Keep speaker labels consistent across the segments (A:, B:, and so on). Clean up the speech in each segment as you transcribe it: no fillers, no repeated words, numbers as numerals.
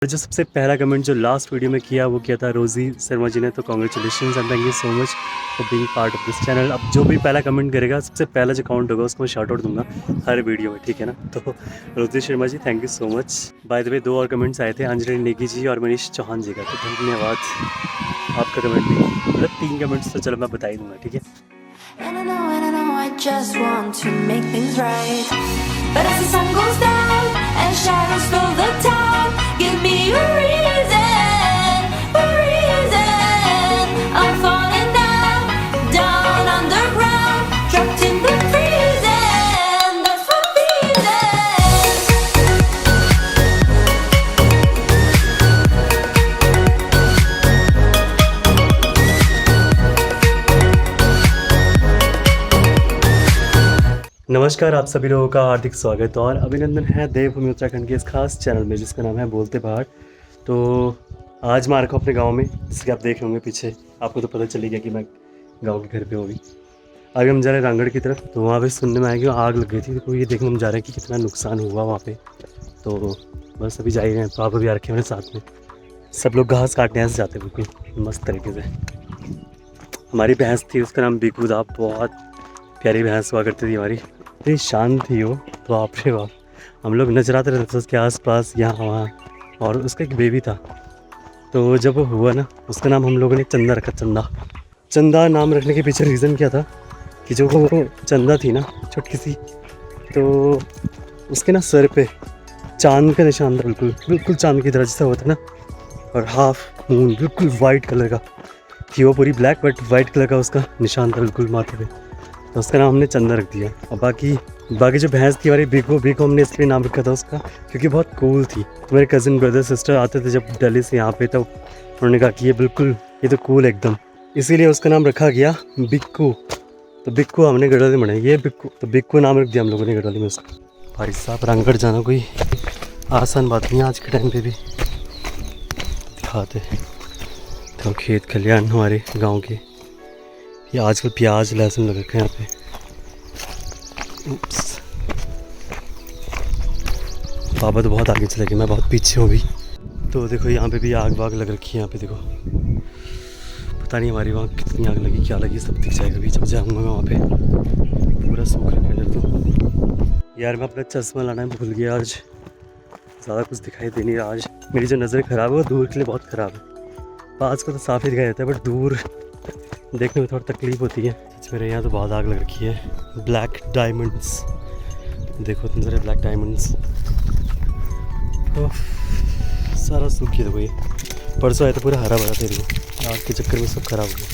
A: जो सबसे पहला कमेंट जो लास्ट वीडियो में किया वो किया था रोज़ी शर्मा जी ने, तो congratulation and thank you so much for being part of this channel. अब जो भी पहला कमेंट करेगा सबसे पहला जो काउंट होगा उसको मैं शाउट आउट दूंगा हर वीडियो में, ठीक है ना। तो Rosy Sharma ji thank you so much. By the way 2 और कमेंट्स आए थे, अंजलि नेगी जी और मनीष चौहान जी का, तो धन्यवाद आपका कमेंट भी, मतलब 3 कमेंट्स तो चलो मैं बता ही दूँगा, ठीक है।
B: And I know I just want to make things right. But as the sun goes down and shadows fill the town, give me a reason, a reason. I'm falling down, down underground, trapped in the prison. That's my reason.
A: नमस्कार, आप सभी लोगों का हार्दिक स्वागत और अभिनंदन है देवभूमि उत्तराखंड के इस खास चैनल में जिसका नाम है बोलते पहाड़। तो आज मैं रखा हूँ अपने गांव में, जिसके आप देख होंगे पीछे, आपको तो पता चल गया कि मैं गांव के घर पे हूँ अभी। अभी हम जा रहे हैं रांगड़ की तरफ, तो वहाँ पे सुनने में आया कि आग लग गई थी, तो ये देखने हम जा रहे हैं कि कितना नुकसान हुआ वहाँ पे। तो बस अभी जा ही रहे हैं, पापा भी आ रखे हैं साथ में। सब लोग घास काटने से जाते हैं बिल्कुल मस्त तरीके से। हमारी भैंस थी, उसका नाम बिकूदा, बहुत प्यारी भैंस हुआ करती थी हमारी, इतनी शांत थी वो, बाप रे बाप। हम लोग नजराते रहते थे उसके आसपास यहाँ वहाँ। और उसका एक बेबी था, तो जब वो हुआ ना, उसका नाम हम लोगों ने चंदा रखा। चंदा चंदा नाम रखने के पीछे रीज़न क्या था कि जो वो चंदा थी ना छोटी सी, तो उसके ना सर पे चांद का निशान था, बिल्कुल बिल्कुल चांद की तरह जैसा होता ना, और हाफ मून बिल्कुल वाइट कलर का थी वो, पूरी ब्लैक बट वाइट कलर का उसका निशान था बिल्कुल माथे पे, तो उसका नाम हमने चंदा रख दिया। और बाकी जो भैंस थी हमारी बिको हमने इसलिए नाम रखा था उसका क्योंकि बहुत कूल थी। तो मेरे कज़न ब्रदर सिस्टर आते थे जब दिल्ली से यहाँ पे, तो उन्होंने कहा कि ये तो कूल एकदम, इसीलिए उसका नाम रखा गया बिक्कू। तो बिक्कू हमने गढ़वाली में बनाई, ये बिक्कू, तो बिक्कू नाम रख दिया हम लोगों ने गढ़वाली में उसका। भाई साहब, रामगढ़ जाना कोई आसान बात नहीं है आज के टाइम पे भी। दिखाते तो खेत खलियान हमारे गाँव के, ये आजकल प्याज लहसुन लग रखे हैं यहाँ पे। पापा तो बहुत आगे चले गए, मैं बहुत पीछे हूँ अभी। तो देखो यहाँ पे भी आग वाग लग रखी है यहाँ पे, देखो पता नहीं हमारी वहाँ कितनी आग लगी क्या लगी, सब दिख जाएगा अभी जब जाऊँगा मैं वहाँ पे। पूरा सूख रखा है तो यार, मैं अपना चश्मा लाना भूल गया आज, ज़्यादा कुछ दिखाई दे नहीं रहा आज। मेरी जो नज़र ख़राब है वो दूर के लिए बहुत ख़राब है, पास को तो साफ ही दिखाई देता है बट दूर देखने में थोड़ा तकलीफ होती है। मेरे यहाँ तो बहुत आग लग रखी है। ब्लैक डायमंड्स देखो तुम जरा, ब्लैक डायमंड्स सारा सूख गया। देखो ये परसों आया तो पूरा हरा भरा था, देखो आग के चक्कर में सब खराब हो गया।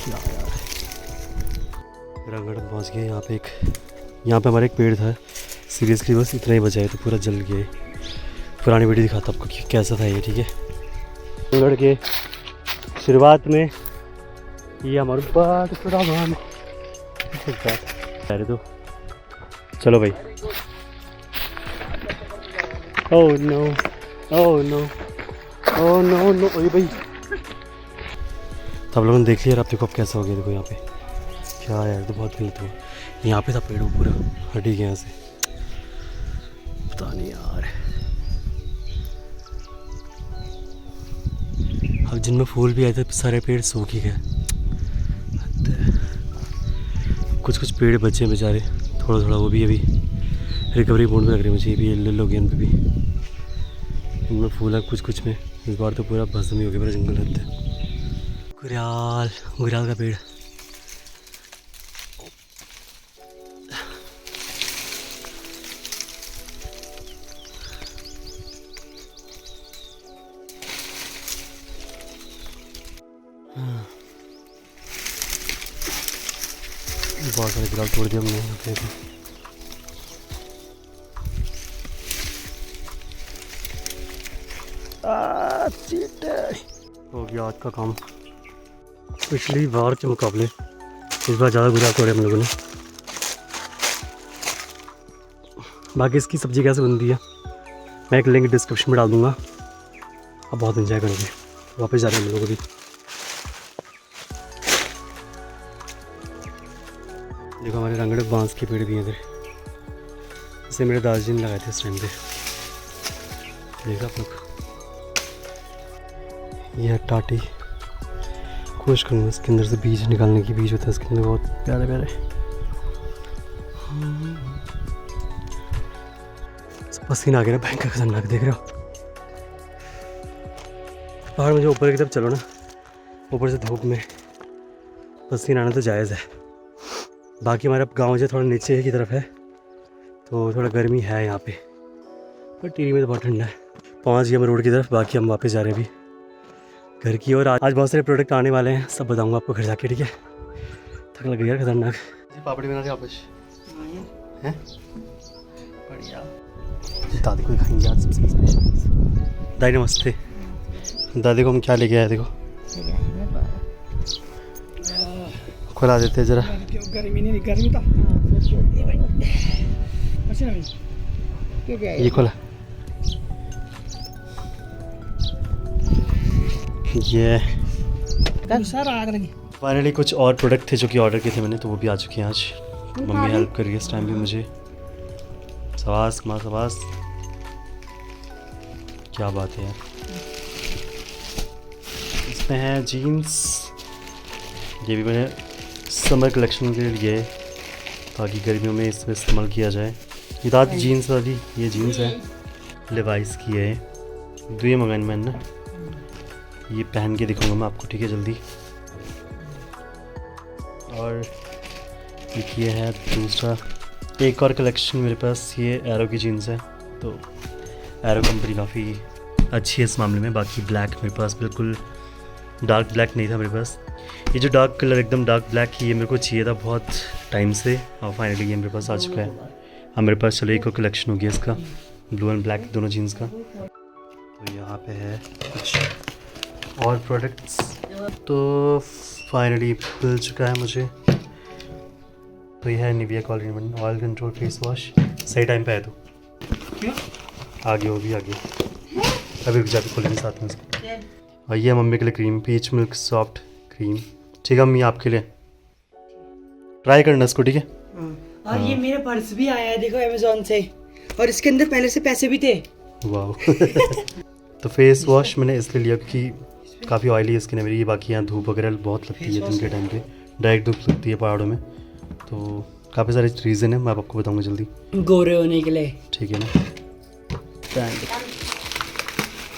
A: क्या यार, रामगढ़ पहुँच गए। यहाँ पे हमारा एक पेड़ था, सीरियसली बस इतना ही बचा है, तो पूरा जल गया। पुरानी वीडियो दिखाता आपको कि कैसा था ये, ठीक है। रामगढ़ के शुरुआत में ये हमारे बात तो चलो भाई। Oh no, oh no, oh no no, ओए भाई। तो आप लोगों ने देख लिया, अब देखो अब कैसा हो गया। देखो यहाँ पे क्या यार, तो बहुत गलत हुआ। यहाँ पे था पेड़, वो पूरा हट ही गया यहाँ से, पता नहीं यार। अब जिनमें फूल भी आए थे सारे पेड़ सूख ही गए। कुछ पेड़ बचे हैं बेचारे, थोड़ा वो भी अभी रिकवरी मोड में लग रहे हैं मुझे। ये भी येलो गया, इन पे भी इनमें फूल है कुछ में। इस बार तो पूरा भस्म ही हो गया, पूरा जंगल रहता है। गुरियाल का पेड़, बहुत सारे गुलाब तोड़ दिया हमने यहाँ पे। हो गया आज का काम। पिछली बार के मुकाबले इस बार ज़्यादा गुलाब तोड़े हम लोगों ने। बाकी इसकी सब्ज़ी कैसे बनती है मैं एक लिंक डिस्क्रिप्शन में डाल दूँगा, आप बहुत इंजॉय करोगे। वापस जा रहे हैं हम लोग अभी। देखो हमारे रांगड़ बांस के पेड़ भी हैं इधर, इसे मेरे दादाजी ने लगाए थे इस टाइम पे, देखा आप लोग। ये है टाटी। कोशिश करूँगा इसके अंदर से बीज निकालने की। बीज होता है इसके अंदर बहुत प्यारे प्यारे। पसीना आ गया ना, भयंकर खतरनाक। देख रहे हो पहाड़ में जो ऊपर की तरफ चलो ना, ऊपर से धूप में पसीना आना तो जायज़ है। बाकी हमारा गांव जो थोड़ा नीचे की तरफ है तो थोड़ा गर्मी है यहाँ पे, पर टिहरी में तो बहुत ठंडा है। पहुँच गए हम रोड की तरफ। बाकी हम वापस जा रहे हैं अभी घर की ओर। आज बहुत सारे प्रोडक्ट आने वाले हैं, सब बताऊँगा आपको घर जाके, ठीक है। थक लग गई यार खतरनाक। पापड़ी बना रहे वापस हैं, बढ़िया। दादी को दिखाएंगे आज सबसे स्पेशल। दादी नमस्ते। दादी को हम क्या लेके आए देखो, खुला देते जरा। ये खुला, ये फाइनली कुछ और प्रोडक्ट थे जो कि ऑर्डर किए थे मैंने, तो वो भी आ चुके हैं आज। मम्मी हेल्प कर रही है इस टाइम भी मुझे। सवास माँ सवास, क्या बात है यार। इसमें है जीन्स, ये भी मैंने समर कलेक्शन के लिए ताकि गर्मियों में इसमें इस्तेमाल किया जाए। ये दादी जीन्स वाली, ये जीन्स है लेवाइस की है। दो ये मंगाई मैंने ना, ये पहन के दिखाऊंगा मैं आपको, ठीक है जल्दी। और ये है दूसरा, एक और कलेक्शन मेरे पास, ये एरो की जीन्स है। तो एरो कंपनी काफ़ी अच्छी है इस मामले में। बाकी ब्लैक मेरे पास बिल्कुल डार्क ब्लैक नहीं था मेरे पास। ये जो डार्क कलर एकदम डार्क ब्लैक, ये मेरे को चाहिए था बहुत टाइम से, और फाइनली ये मेरे पास आ चुका है। अब मेरे पास चलो एक और कलेक्शन हो गया इसका, ब्लू एंड ब्लैक दोनों जीन्स का। तो यहाँ पे है कुछ और प्रोडक्ट्स। तो फाइनली मिल चुका है मुझे। तो यह है Nivea Colin oil control face wash. सही टाइम पे आया तो क्यों आगे हो भी आगे, अभी रुक जाके खोलेंगे साथ में इसको। और ये मम्मी के लिए cream, peach milk soft cream, ठीक है मम्मी आपके लिए, ट्राई करना इसको, ठीक है।
C: और ये मेरा पर्स भी आया है देखो अमेज़न से, और इसके अंदर पहले से पैसे भी थे।
A: वाह। तो फेस वॉश मैंने इसलिए लिया क्योंकि काफ़ी ऑयली स्किन है मेरी। बाकी यहाँ धूप वगैरह बहुत लगती है दिन के टाइम पे, डायरेक्ट धूप लगती है पहाड़ों में, तो काफ़ी सारे रीज़न है, मैं आपको बताऊँगा जल्दी।
C: गोरे होने के लिए,
A: ठीक है ना।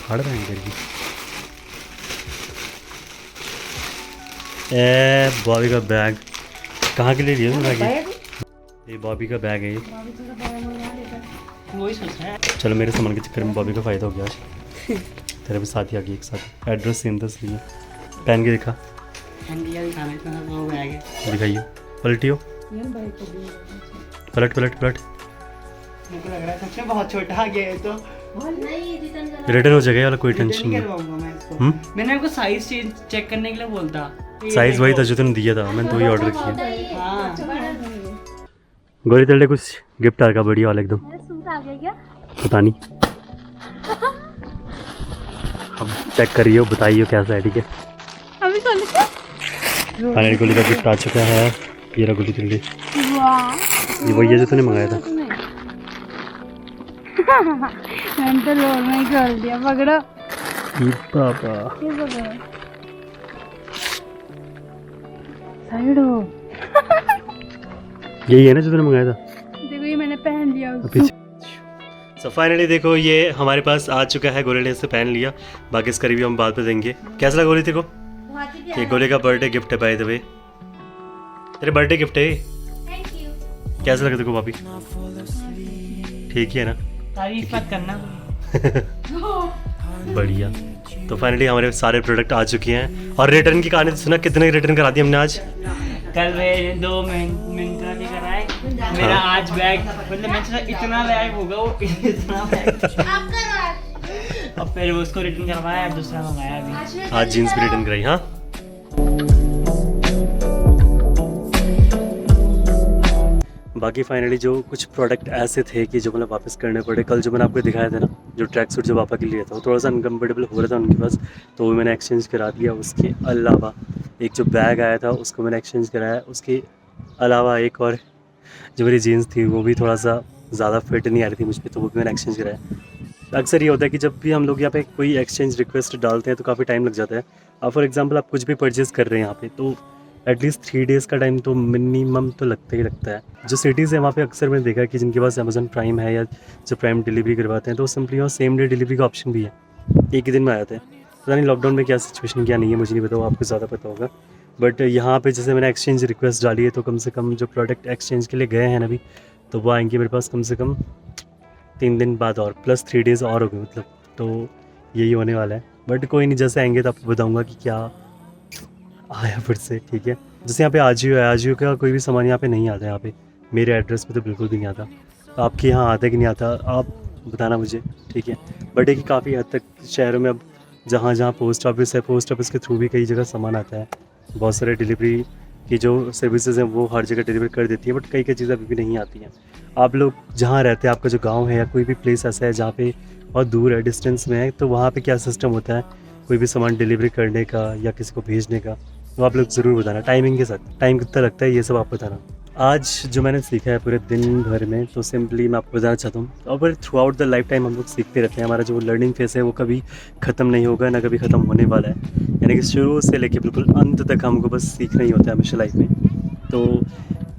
A: हाड़ बैंड करके बॉबी का बैग कहाँ के लिए लिया बैग? ये बॉबी का बैग है ये।
C: वही सोच रहा है।
A: चलो मेरे सामान के चक्कर में बॉबी का फ़ायदा हो गया आज। तेरे भी साथ ही आ गई एक साथ, एड्रेस सेम था इसलिए। पहन के दिखा, दिखाइए, पलटियो, पलट पलट पलट।
C: मुझे लग रहा है सच में बहुत छोटा आ गया है तो
A: रिटर्न हो जाएगा वाला, कोई टेंशन नहीं।
C: मैंने आपको साइज चेक करने के लिए बोलता,
A: साइज वही था जो तूने दिया था, मैंने तो वही ऑर्डर किया।
C: हाँ।
A: गोरी तेरे कुछ गिफ्ट आ गया बढ़िया वाला एकदम।
D: सूट आ गया क्या?
A: पता नहीं, अब चेक करिए बताइए कैसा है, ठीक है।
D: अभी खोल
A: फाइनली गोली का गिफ्ट आ चुका है। ये रहा गोली तेरे लिए,
D: वाह,
A: ये वही है जो तूने मंगाया था।
D: मैंने तो रोल में ही खोल दिया। पकड़ो,
A: पापा
D: ये पकड़ो, साइड हो।
A: यही है ना जो तूने मंगाया था?
D: देखो ये मैंने पहन लिया उसको।
A: पीछे। सो फाइनली देखो ये हमारे पास आ चुका है, गोले ने इसे पहन लिया। बाकी इसका रिव्यू हम बाद में देंगे। कैसा लगा गोली तेरे को? ये गोले का बर्थडे गिफ्ट है बाय द वे, तेरे बर्थडे गिफ्ट है।
D: Thank you.
A: कैसा लगा तेरे को भाभी? ठीक ही है ना?
C: तारीफ मत करना।
A: बढ़िया। तो फाइनली हमारे सारे प्रोडक्ट आ चुके हैं। और रिटर्न की कहानी तो सुना, कितने रिटर्न करा दिए हमने आज?
C: कल मैंने 2 मिनट के कराए, मेरा आज बैग, मतलब मैं सोचा इतना बैग होगा, वो इतना बैग। अब फिर उसको रिटर्न करवाया, दूसरा मंगाया अभी।
A: आज जीन्स भी रिटर्न कराई। हाँ बाकी फाइनली जो कुछ प्रोडक्ट ऐसे थे कि जो मतलब वापस करने पड़े। कल जो मैंने आपको दिखाया था ना, जो ट्रैक सूट जो पापा के लिए था, वो थोड़ा सा अनकम्फर्टेबल हो रहा था उनके पास, तो वो मैंने एक्सचेंज करा दिया। उसके अलावा एक जो बैग आया था उसको मैंने एक्सचेंज कराया। उसके अलावा एक और जो मेरी जीन्स थी वो भी थोड़ा सा ज़्यादा फिट नहीं आ रही थी मुझ पर, तो वो भी मैंने एक्सचेंज कराया। अक्सर ये होता है कि जब भी हम लोग यहाँ पे कोई एक्सचेंज रिक्वेस्ट डालते हैं तो काफ़ी टाइम लग जाता है। अब फॉर एग्जांपल आप कुछ भी परचेज़ कर रहे हैं यहाँ पे, तो एटलीस्ट 3 डेज़ का टाइम तो मिनिमम तो लगता ही लगता है। जो सिटीज़ है वहाँ पे अक्सर मैंने देखा है कि जिनके पास अमेज़न प्राइम है या जो प्राइम डिलीवरी करवाते हैं, तो सिंपली वहाँ सेम डे डिलीवरी का ऑप्शन भी है, एक ही दिन में आ जाता है। पता नहीं लॉकडाउन में क्या सिचुएशन क्या नहीं है, मुझे नहीं पता, वो आपको ज़्यादा पता होगा। बट यहाँ पे जैसे मैंने एक्सचेंज रिक्वेस्ट डाली है, तो कम से कम जो प्रोडक्ट एक्सचेंज के लिए गए हैं ना अभी, तो वो आएंगे मेरे पास कम से कम 3 दिन बाद और प्लस 3 डेज़ और हो गए मतलब, तो यही होने वाला है। बट कोई नहीं, जैसे आएंगे तो आपको बताऊँगा कि क्या आया फिर से, ठीक है। जैसे यहाँ पे आजियो है, आजियो का कोई भी सामान यहाँ पे नहीं आता है, यहाँ पे मेरे एड्रेस पे तो बिल्कुल भी नहीं आता। तो आपके यहाँ आता है कि नहीं आता, आप बताना मुझे, ठीक है। बट है कि काफ़ी हद तक शहरों में अब जहाँ जहाँ पोस्ट ऑफिस है, पोस्ट ऑफिस के थ्रू भी कई जगह सामान आता है। बहुत सारे डिलीवरी की जो सर्विसेज हैं वो हर जगह डिलीवर कर देती है, बट कई चीज़ें अभी भी नहीं आती हैं। आप लोग जहाँ रहते हैं, आपका जो गांव है या कोई भी प्लेस ऐसा है जहाँ पे बहुत दूर है, डिस्टेंस में है, तो वहाँ पे क्या सिस्टम होता है कोई भी सामान डिलीवरी करने का या किसी को भेजने का, तो आप लोग ज़रूर बताना टाइमिंग के साथ, टाइम कितना लगता है ये सब आप बताना। आज जो मैंने सीखा है पूरे दिन भर में, तो सिंपली मैं आपको बताना चाहता हूँ, और through out the life time हम लोग सीखते रहते हैं। हमारा जो लर्निंग फेस है वो कभी ख़त्म नहीं होगा, ना कभी ख़त्म होने वाला है। यानी कि शुरू से लेके बिल्कुल अंत तक हमको बस सीखना ही होता है हमेशा लाइफ में। तो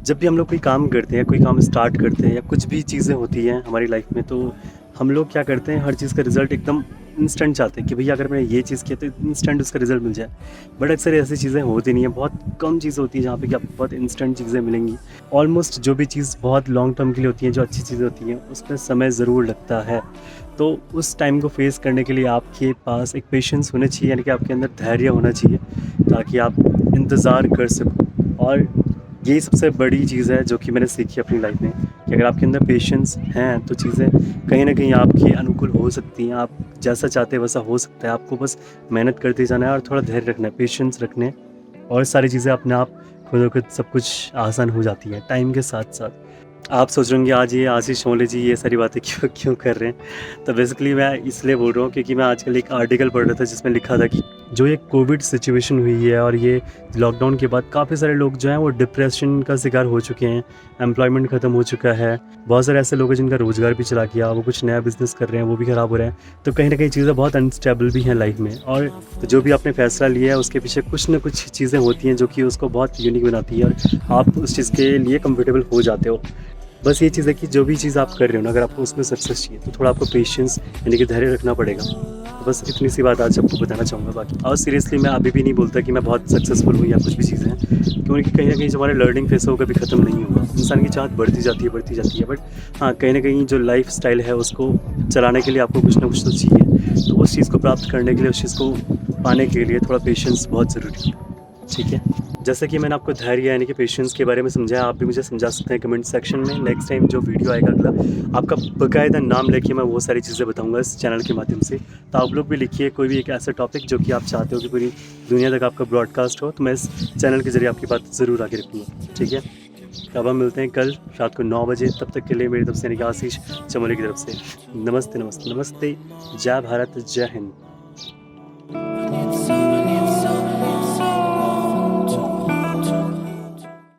A: जब भी हम लोग कोई काम करते हैं, कोई काम स्टार्ट करते हैं या कुछ भी चीज़ें होती हैं हमारी लाइफ में, तो हम लोग क्या करते हैं, हर चीज़ का रिज़ल्ट एकदम इंस्टेंट चाहते हैं कि भैया अगर मैंने ये चीज़ किया तो इंस्टेंट उसका रिज़ल्ट मिल जाए। बट अक्सर ऐसी चीज़ें होती नहीं है, बहुत कम चीज़ होती है जहाँ पे कि आपको बहुत इंस्टेंट चीज़ें मिलेंगी। ऑलमोस्ट जो भी चीज़ बहुत लॉन्ग टर्म के लिए होती है, जो अच्छी चीज़ें होती हैं, उसमें समय ज़रूर लगता है। तो उस टाइम को फेस करने के लिए आपके पास एक पेशेंस होना चाहिए, यानी कि आपके अंदर धैर्य होना चाहिए, ताकि आप इंतज़ार कर सको। और यही सबसे बड़ी चीज़ है जो कि मैंने सीखी अपनी लाइफ में, कि अगर आपके अंदर पेशेंस हैं तो चीज़ें कहीं ना कहीं आपके अनुकूल हो सकती हैं। आप जैसा चाहते हैं वैसा हो सकता है। आपको बस मेहनत करते जाना है और थोड़ा धैर्य रखना है, पेशेंस रखने, और सारी चीज़ें अपने आप खुद ब खुद सब कुछ आसान हो जाती है टाइम के साथ साथ। आप सोच रहे होंगे आज ये आशीष होले जी ये सारी बातें क्यों कर रहे हैं, तो बेसिकली मैं इसलिए बोल रहा हूँ क्योंकि मैं आजकल एक आर्टिकल पढ़ रहा था जिसमें लिखा था कि जो ये कोविड सिचुएशन हुई है और ये लॉकडाउन के बाद काफ़ी सारे लोग जो हैं वो डिप्रेशन का शिकार हो चुके हैं, एम्प्लॉयमेंट ख़त्म हो चुका है। बहुत सारे ऐसे लोग हैं जिनका रोज़गार भी चला गया, वो कुछ नया बिजनेस कर रहे हैं, वो भी ख़राब हो रहा है। तो कहीं ना कहीं चीज़ें बहुत अनस्टेबल भी हैं लाइफ में, और जो भी आपने फैसला लिया है उसके पीछे कुछ ना कुछ चीज़ें होती हैं जो कि उसको बहुत यूनिक बनाती है और आप उस चीज़ के लिए कम्फर्टेबल हो जाते हो। बस ये चीज़ है कि जो भी चीज़ आप कर रहे हो ना, अगर आपको उसमें सक्सेस चाहिए तो थोड़ा आपको पेशेंस यानी कि धैर्य रखना पड़ेगा। तो बस इतनी सी बात आज आपको बताना चाहूँगा। बाकी और सीरियसली मैं अभी भी नहीं बोलता कि मैं बहुत सक्सेसफुल हूँ या कुछ भी चीज़ें हैं, क्योंकि कहीं ना कहीं जो हमारे लर्निंग फेस है वो कभी ख़त्म नहीं होगा। इंसान की चाहत बढ़ती जाती है, बट हाँ कहीं ना कहीं जो लाइफ स्टाइल है उसको चलाने के लिए आपको कुछ ना कुछ तो चाहिए। तो उस चीज़ को प्राप्त करने के लिए, उस चीज़ को पाने के लिए थोड़ा पेशेंस बहुत ज़रूरी है, ठीक है। जैसे कि मैंने आपको धैर्य यानी कि पेशेंस के बारे में समझाया, आप भी मुझे समझा सकते हैं कमेंट सेक्शन में। नेक्स्ट टाइम जो वीडियो आएगा अगला, आपका बकायदा नाम लेके मैं वो सारी चीज़ें बताऊंगा इस चैनल के माध्यम से। तो आप लोग भी लिखिए कोई भी एक ऐसा टॉपिक जो कि आप चाहते हो कि पूरी दुनिया तक आपका ब्रॉडकास्ट हो, तो मैं इस चैनल के जरिए आपकी बात ज़रूर आगे रखूँगा, ठीक है। अब हम मिलते हैं कल रात को 9 बजे। तब तक के लिए मेरी तरफ से यानी कि आशीष चमोली की तरफ से नमस्ते। जय भारत, जय हिंद।